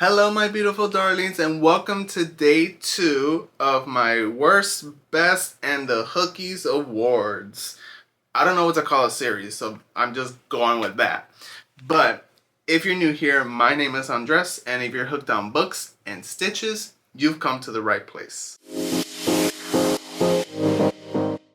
Hello, my beautiful darlings, and welcome to day 2 of my Worst, Best, and the Hookies Awards. I don't know what to call a series, so I'm just going with that. But if you're new here, my name is Andres, and if you're hooked on books and stitches, you've come to the right place.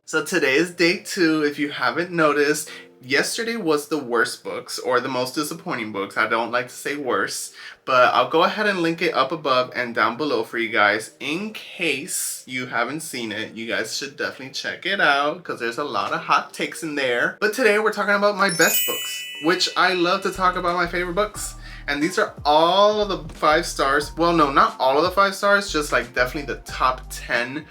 So today is day 2, if you haven't noticed. Yesterday was the worst books, or the most disappointing books. I don't like to say worse, but I'll go ahead and link it up above and down below for you guys. In case you haven't seen it, you guys should definitely check it out because there's a lot of hot takes in there. But today we're talking about my best books, which I love to talk about my favorite books. And these are all of the 5 stars. Well, no, not all of the 5 stars, just like definitely the top 10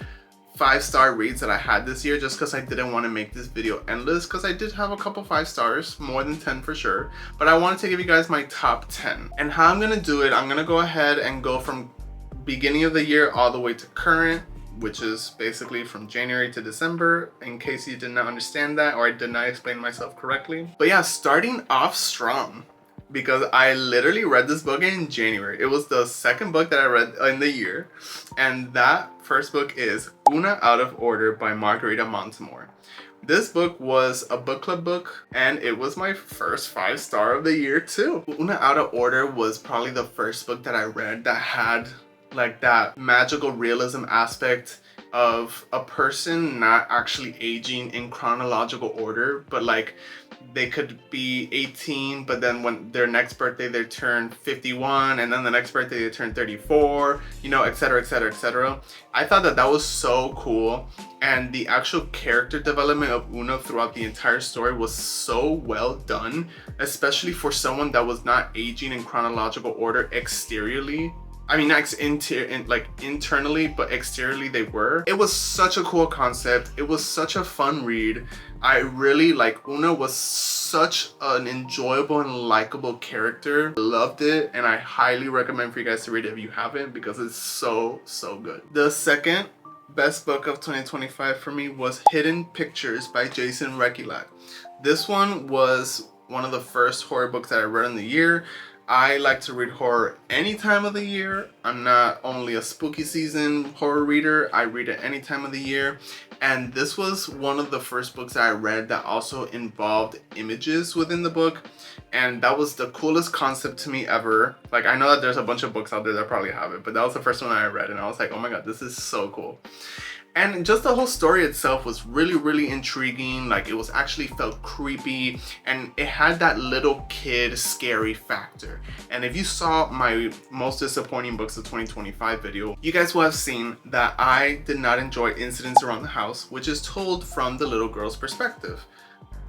5-star reads that I had this year, just because I didn't want to make this video endless, because I did have a couple 5 stars, more than 10 for sure, but I wanted to give you guys my top 10. And how I'm gonna do it, I'm gonna go ahead and go from beginning of the year all the way to current, which is basically from January to December, in case you did not understand that or I did not explain myself correctly. But yeah, starting off strong, because I literally read this book in January. It was the second book that I read in the year, and that first book is Una Out of Order by Margarita Montemor. This book was a book club book, and it was my first 5-star of the year too. Una Out of Order was probably the first book that I read that had like that magical realism aspect of a person not actually aging in chronological order, but like they could be 18, but then when their next birthday they turn 51, and then the next birthday they turn 34, you know, etc, etc, etc. I thought that that was so cool, and the actual character development of Una throughout the entire story was so well done, especially for someone that was not aging in chronological order exteriorly. I mean, not like internally, but exteriorly they were. It was such a cool concept. It was such a fun read. I really like Una was such an enjoyable and likable character. Loved it, and I highly recommend for you guys to read it if you haven't, because it's so good. The second best book of 2025 for me was Hidden Pictures by Jason Rekulak. This one was one of the first horror books that I read in the year. I like to read horror any time of the year. I'm not only a spooky season horror reader, I read it any time of the year. And this was one of the first books that I read that also involved images within the book. And that was the coolest concept to me ever. Like, I know that there's a bunch of books out there that probably have it, but that was the first one I read, and I was like, oh my god, this is so cool. And just the whole story itself was really intriguing. Like, it was actually felt creepy, and it had that little kid scary factor. And if you saw my most disappointing books of 2025 video, you guys will have seen that I did not enjoy Incidents Around the House, which is told from the little girl's perspective.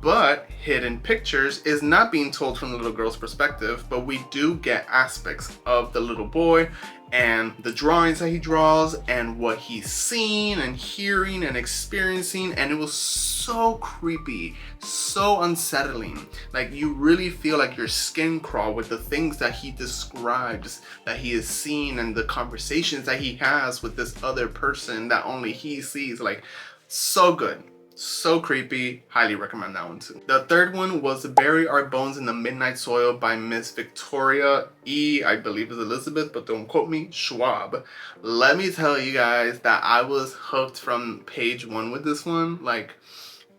But Hidden Pictures is not being told from the little girl's perspective, but we do get aspects of the little boy and the drawings that he draws and what he's seeing and hearing and experiencing, and it was so creepy, so unsettling. Like, you really feel like your skin crawl with the things that he describes that he is seeing and the conversations that he has with this other person that only he sees. Like, so good. So creepy. Highly recommend that one too. The third one was Bury Our Bones in the Midnight Soil by Miss Victoria E., I believe is Elizabeth, but don't quote me, Schwab. Let me tell you guys that I was hooked from page 1 with this one. Like,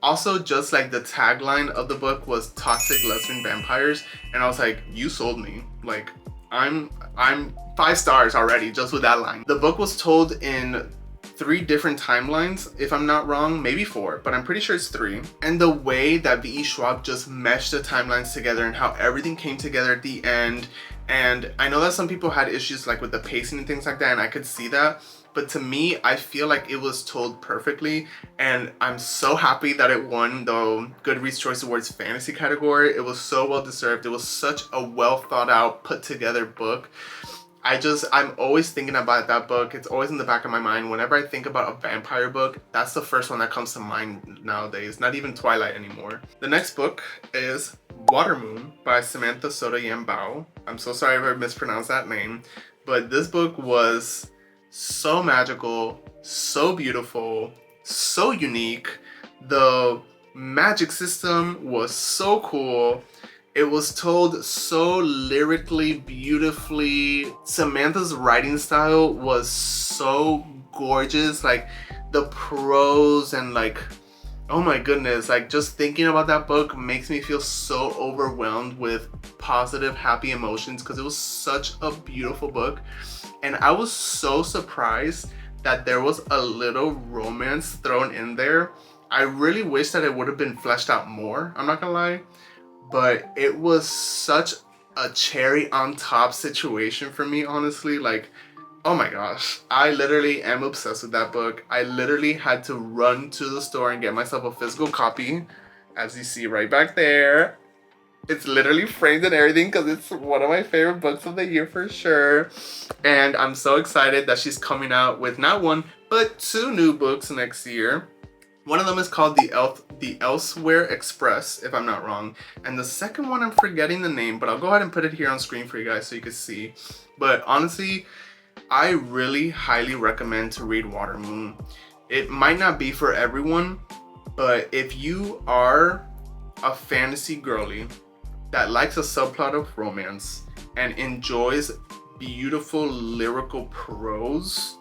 also, just like the tagline of the book was toxic lesbian vampires, and I was like, you sold me. Like, I'm 5 stars already just with that line. The book was told in 3 different timelines, if I'm not wrong, maybe 4, but I'm pretty sure it's 3. And the way that V.E. Schwab just meshed the timelines together and how everything came together at the end. And I know that some people had issues like with the pacing and things like that, and I could see that. But to me, I feel like it was told perfectly, and I'm so happy that it won the Goodreads Choice Awards fantasy category. It was so well deserved. It was such a well thought out, put together book. I'm always thinking about that book. It's always in the back of my mind. Whenever I think about a vampire book, that's the first one that comes to mind nowadays. Not even Twilight anymore. The next book is Watermoon by Samantha Sotoyam Bao. I'm so sorry if I mispronounced that name, but this book was so magical, so beautiful, so unique. The magic system was so cool. It was told so lyrically, beautifully. Samantha's writing style was so gorgeous. Like the prose and like, oh my goodness, like just thinking about that book makes me feel so overwhelmed with positive, happy emotions because it was such a beautiful book. And I was so surprised that there was a little romance thrown in there. I really wish that it would have been fleshed out more, I'm not gonna lie. But it was such a cherry on top situation for me, honestly. Like, oh my gosh, I literally am obsessed with that book. I literally had to run to the store and get myself a physical copy, as you see right back there. It's literally framed and everything because it's one of my favorite books of the year for sure. And I'm so excited that she's coming out with not one, but 2 new books next year. One of them is called the Elsewhere Express, if I'm not wrong. And the second one, I'm forgetting the name, but I'll go ahead and put it here on screen for you guys so you can see. But honestly, I really highly recommend to read Watermoon. It might not be for everyone, but if you are a fantasy girly that likes a subplot of romance and enjoys beautiful lyrical prose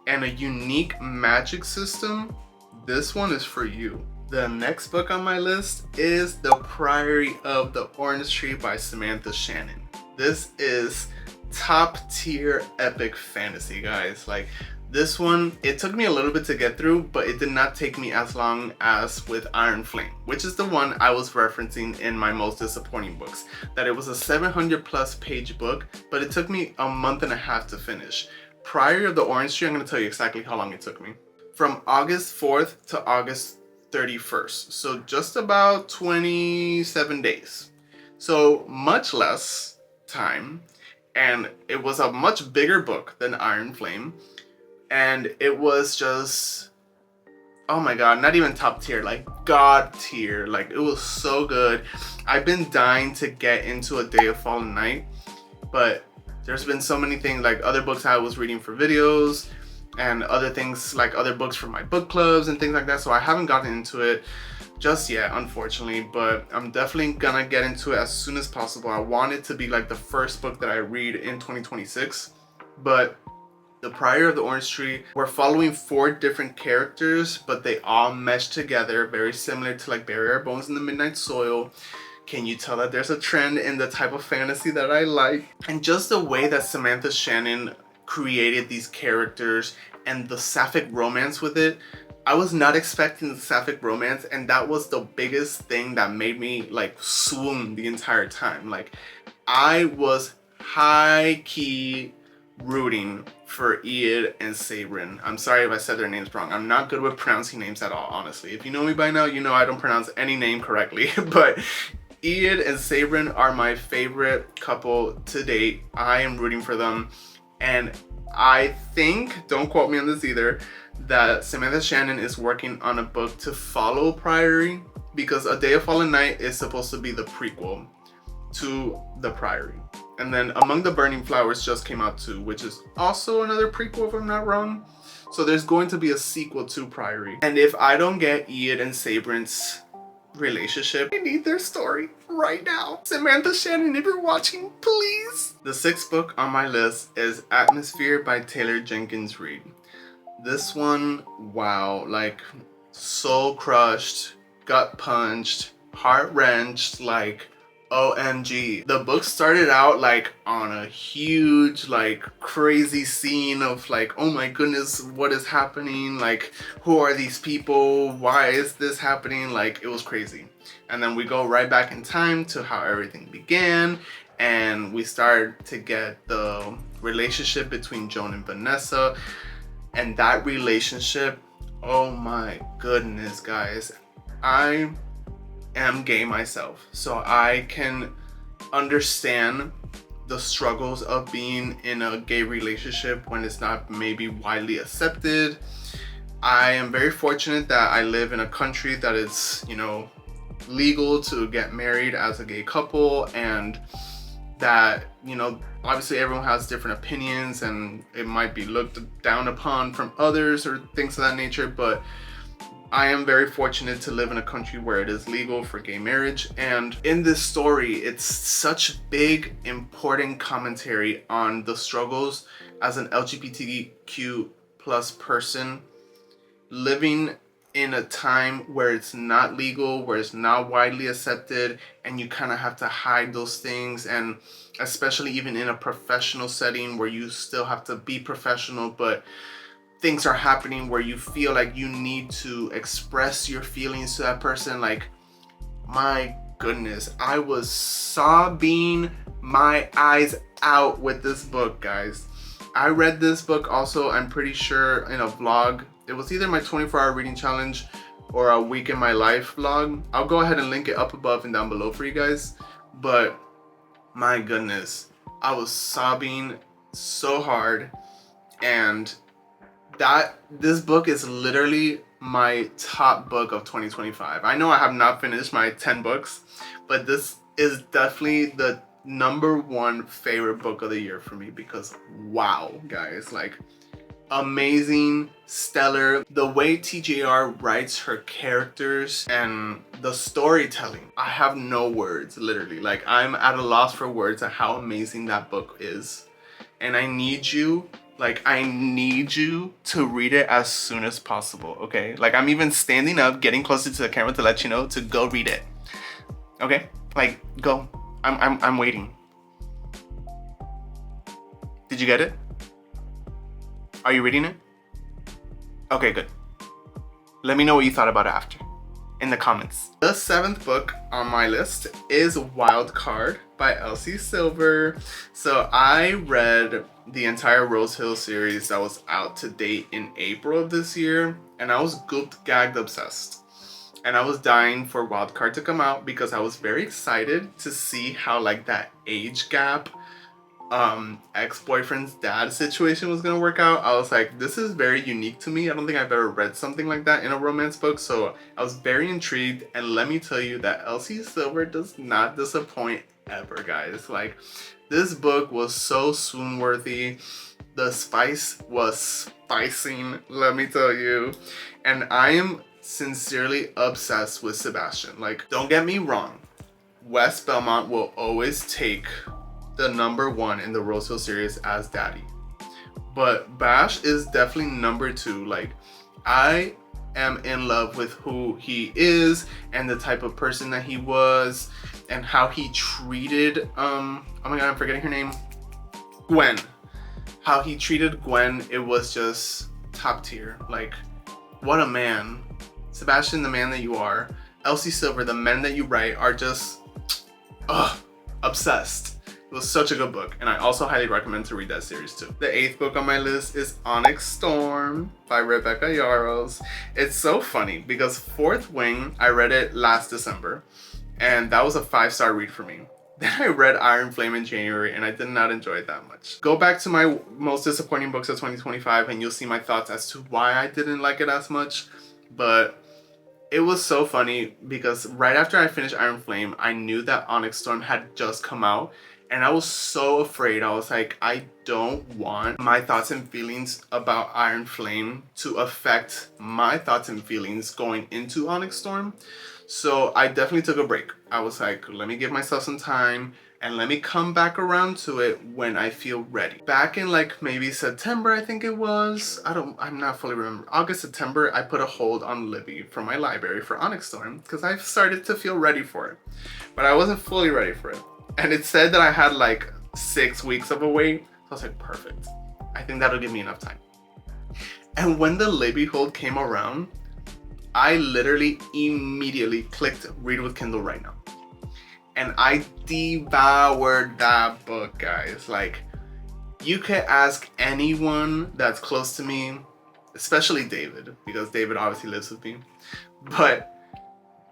and a unique magic system, this one is for you. The next book on my list is The Priory of the Orange Tree by Samantha Shannon. This is top tier epic fantasy, guys. Like this one, it took me a little bit to get through, but it did not take me as long as with Iron Flame, which is the one I was referencing in my most disappointing books. That it was a 700+ page book, but it took me a month and a half to finish. Priory of the Orange Tree, I'm going to tell you exactly how long it took me. From August 4th to August 31st. So just about 27 days. So much less time. And it was a much bigger book than Iron Flame. And it was just, oh my god, not even top tier, like god tier. Like it was so good. I've been dying to get into A Day of Fallen Night, but there's been so many things, like other books I was reading for videos and other things, like other books for my book clubs and things like that, so I haven't gotten into it just yet, unfortunately, but I'm definitely gonna get into it as soon as possible. I want it to be like the first book that I read in 2026. But The Priory of the Orange Tree, we're following 4 different characters, but they all mesh together, very similar to like Bury Our Bones in the Midnight Soil. Can you tell that there's a trend in the type of fantasy that I like? And just the way that Samantha Shannon created these characters and the sapphic romance with it, I was not expecting the sapphic romance, and that was the biggest thing that made me like swoon the entire time. Like I was high-key rooting for Iad and Sabrin. I'm sorry if I said their names wrong. I'm not good with pronouncing names at all, honestly. If you know me by now, you know I don't pronounce any name correctly. But Iad and Sabrin are my favorite couple to date. I am rooting for them. And I think, don't quote me on this either, that Samantha Shannon is working on a book to follow Priory, because A Day of Fallen Night is supposed to be the prequel to The Priory. And then Among the Burning Flowers just came out too, which is also another prequel if I'm not wrong. So there's going to be a sequel to Priory. And if I don't get Iad and Sabrin's relationship, I need their story right now. Samantha Shannon, if you're watching, please. The 6th book on my list is Atmosphere by Taylor Jenkins Reid. This one, wow, like soul crushed, gut punched, heart wrenched, like OMG. The book started out like on a huge, like crazy scene of like, oh my goodness, what is happening? Like, who are these people? Why is this happening? Like, it was crazy. And then we go right back in time to how everything began, and we start to get the relationship between Joan and Vanessa. And that relationship, oh my goodness, guys. I am gay myself, so I can understand the struggles of being in a gay relationship when it's not maybe widely accepted. I am very fortunate that I live in a country that is, you know, legal to get married as a gay couple, and that, you know, obviously everyone has different opinions and it might be looked down upon from others or things of that nature, but I am very fortunate to live in a country where it is legal for gay marriage, and in this story, it's such big, important commentary on the struggles as an LGBTQ plus person living in a time where it's not legal, where it's not widely accepted, and you kind of have to hide those things, and especially even in a professional setting where you still have to be professional, but things are happening where you feel like you need to express your feelings to that person. Like, my goodness, I was sobbing my eyes out with this book, guys. I read this book also, I'm pretty sure, in a vlog. It was either my 24-hour reading challenge or a week in my life vlog. I'll go ahead and link it up above and down below for you guys. But my goodness, I was sobbing so hard, and this book is literally my top book of 2025. I know I have not finished my 10 books, but this is definitely the #1 favorite book of the year for me, because wow, guys, like, amazing, stellar. The way TJR writes her characters and the storytelling, I have no words, literally. Like, I'm at a loss for words at how amazing that book is. And I need you to read it as soon as possible, okay? Like, I'm even standing up, getting closer to the camera to let you know to go read it, okay? Like, go. I'm waiting. Did you get it? Are you reading it? Okay, good. Let me know what you thought about it after in the comments. The 7th book on my list is Wild Card by Elsie Silver. So I read the entire Rose Hill series that was out to date in April of this year, and I was gooped, gagged, obsessed. And I was dying for Wild Card to come out because I was very excited to see how, like, that age gap ex-boyfriend's dad situation was gonna work out. I was like, this is very unique to me. I don't think I've ever read something like that in a romance book, so I was very intrigued. And let me tell you that Elsie Silver does not disappoint ever, guys. Like, this book was so swoon-worthy. The spice was spicing, let me tell you. And I am sincerely obsessed with Sebastian. Like, don't get me wrong, Wes Belmont will always take the #1 in the Rose Hill series as daddy, but Bash is definitely #2. Like, I am in love with who he is and the type of person that he was and how he treated oh my god, I'm forgetting her name, Gwen. How he treated Gwen, it was just top tier. Like, what a man. Sebastian, the man that you are. Elsie Silver, the men that you write, are just obsessed. It was such a good book, and I also highly recommend to read that series too. The 8th book on my list is Onyx Storm by Rebecca Yarros. It's so funny because Fourth Wing, I read it last December, and that was a 5-star read for me. Then I read Iron Flame in January, and I did not enjoy it that much. Go back to my most disappointing books of 2025, and you'll see my thoughts as to why I didn't like it as much. But it was so funny because right after I finished Iron Flame, I knew that Onyx Storm had just come out, and I was so afraid. I was like, I don't want my thoughts and feelings about Iron Flame to affect my thoughts and feelings going into Onyx Storm. So I definitely took a break. I was like, let me give myself some time and let me come back around to it when I feel ready. Back in like maybe September, I think it was. I'm not fully remember. August, September, I put a hold on Libby from my library for Onyx Storm because I started to feel ready for it. But I wasn't fully ready for it. And it said that I had like 6 weeks of a wait. So I was like, perfect. I think that'll give me enough time. And when the Libby hold came around, I literally immediately clicked read with Kindle right now. And I devoured that book, guys. Like, you could ask anyone that's close to me, especially David, because David obviously lives with me. But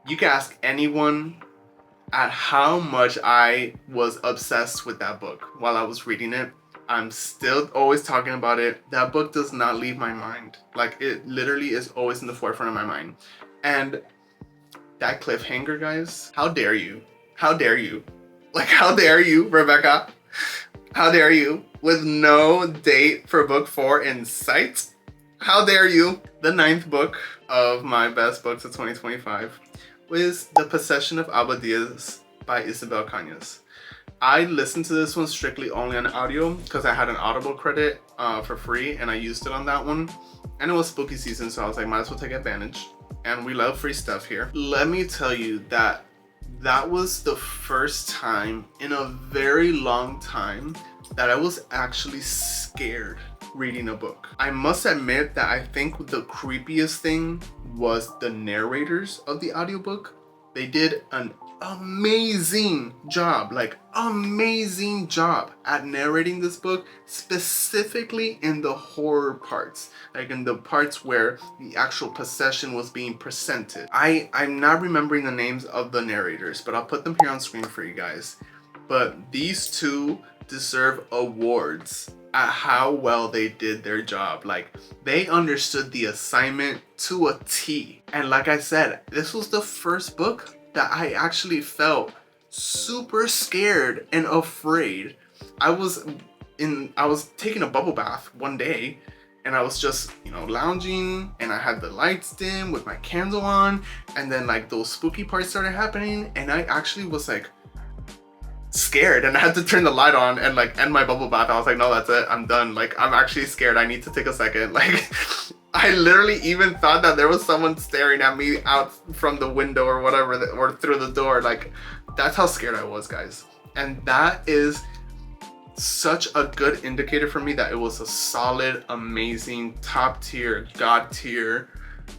you can ask anyone at how much I was obsessed with that book while I was reading it. I'm still always talking about it. That book does not leave my mind. Like, it literally is always in the forefront of my mind. And that cliffhanger, guys, how dare you? How dare you? Like, how dare you, Rebecca? How dare you? With no date for book 4 in sight? How dare you? The 9th book of my best books of 2025 was The Possession of Alba Diaz by Isabel Cañas. I listened to this one strictly only on audio because I had an Audible credit for free and I used it on that one. And it was spooky season, so I was like, might as well take advantage. And we love free stuff here. Let me tell you that that was the first time in a very long time that I was actually scared reading a book. I must admit that I think the creepiest thing was the narrators of the audiobook. They did an amazing job, like amazing job at narrating this book, specifically in the horror parts, like in the parts where the actual possession was being presented. I'm not remembering the names of the narrators, but I'll put them here on screen for you guys. But these two deserve awards at how well they did their job. Like, they understood the assignment to a T. And like I said, this was the first book that I actually felt super scared and afraid. I was taking a bubble bath one day and I was just, you know, lounging and I had the lights dim with my candle on, and then like those spooky parts started happening and I actually was like scared and I had to turn the light on and like end my bubble bath. I was like, no, that's it, I'm done. Like, I'm actually scared. I need to take a second. Like, I literally even thought that there was someone staring at me out from the window or whatever, or through the door. Like, that's how scared I was, guys. And that is such a good indicator for me that it was a solid, amazing, top tier, god tier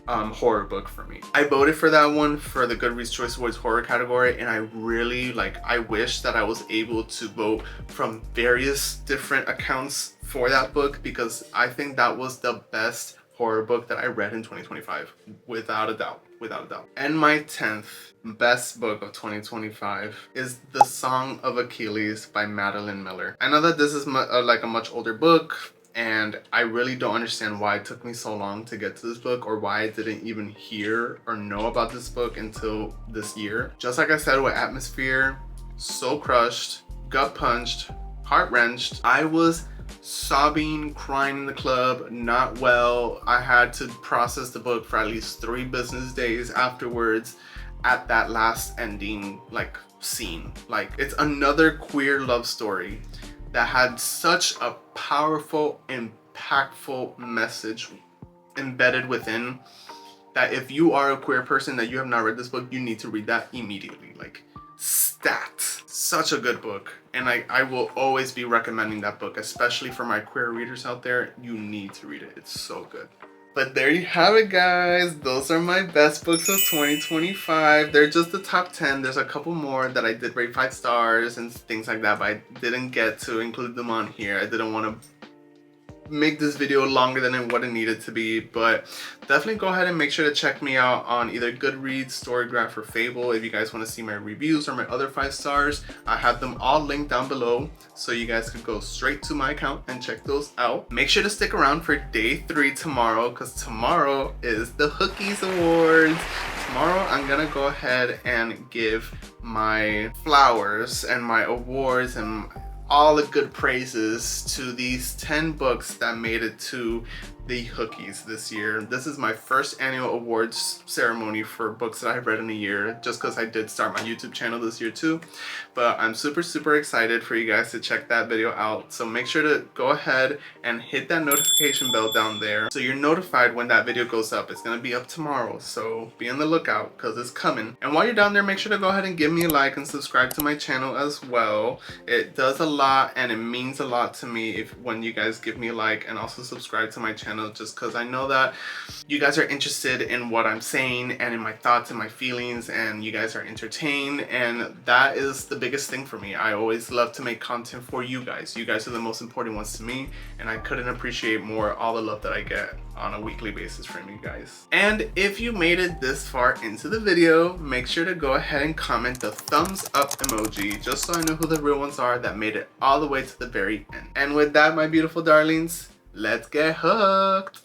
horror book for me. I voted for that one for the Goodreads Choice Awards horror category, and I really I wish that I was able to vote from various different accounts for that book, because I think that was the best horror book that I read in 2025, without a doubt, without a doubt. And my 10th best book of 2025 is The Song of Achilles by Madeline Miller. I know that this is like a much older book, and I really don't understand why it took me so long to get to this book, or why I didn't even hear or know about this book until this year. Just like I said with Atmosphere, so crushed, gut punched, heart wrenched. I was sobbing, crying in the club, not well. I had to process the book for at least 3 business days afterwards at that last ending scene. Like, it's another queer love story that had such a powerful, impactful message embedded within, that if you are a queer person that you have not read this book, you need to read that immediately. Like, stat. Such a good book. And I will always be recommending that book, especially for my queer readers out there. You need to read it. It's so good. But there you have it, guys. Those are my best books of 2025. They're just the top 10. There's a couple more that I did rate 5 stars and things like that, but I didn't get to include them on here. I didn't want to make this video longer than what it needed to be, but definitely go ahead and make sure to check me out on either Goodreads, Storygraph, or Fable if you guys want to see my reviews or my other 5 stars. I have them all linked down below, so you guys can go straight to my account and check those out. Make sure to stick around for day 3 tomorrow, because tomorrow is the Hookies Awards. Tomorrow I'm gonna go ahead and give my flowers and my awards and all the good praises to these 10 books that made it to the Hookies this year. This is my first annual awards ceremony for books that I've read in a year, just because I did start my YouTube channel this year too. But I'm super excited for you guys to check that video out. So make sure to go ahead and hit that notification bell down there so you're notified when that video goes up. It's gonna be up tomorrow, so be on the lookout because it's coming. And while you're down there, make sure to go ahead and give me a like and subscribe to my channel as well. It does a lot and it means a lot to me when you guys give me a like and also subscribe to my channel, just because I know that you guys are interested in what I'm saying and in my thoughts and my feelings, and you guys are entertained, and that is the biggest thing for me. I always love to make content for you guys. You guys are the most important ones to me, and I couldn't appreciate more all the love that I get on a weekly basis from you guys. And if you made it this far into the video, make sure to go ahead and comment the thumbs up emoji, just so I know who the real ones are that made it all the way to the very end. And with that, my beautiful darlings, let's get hooked.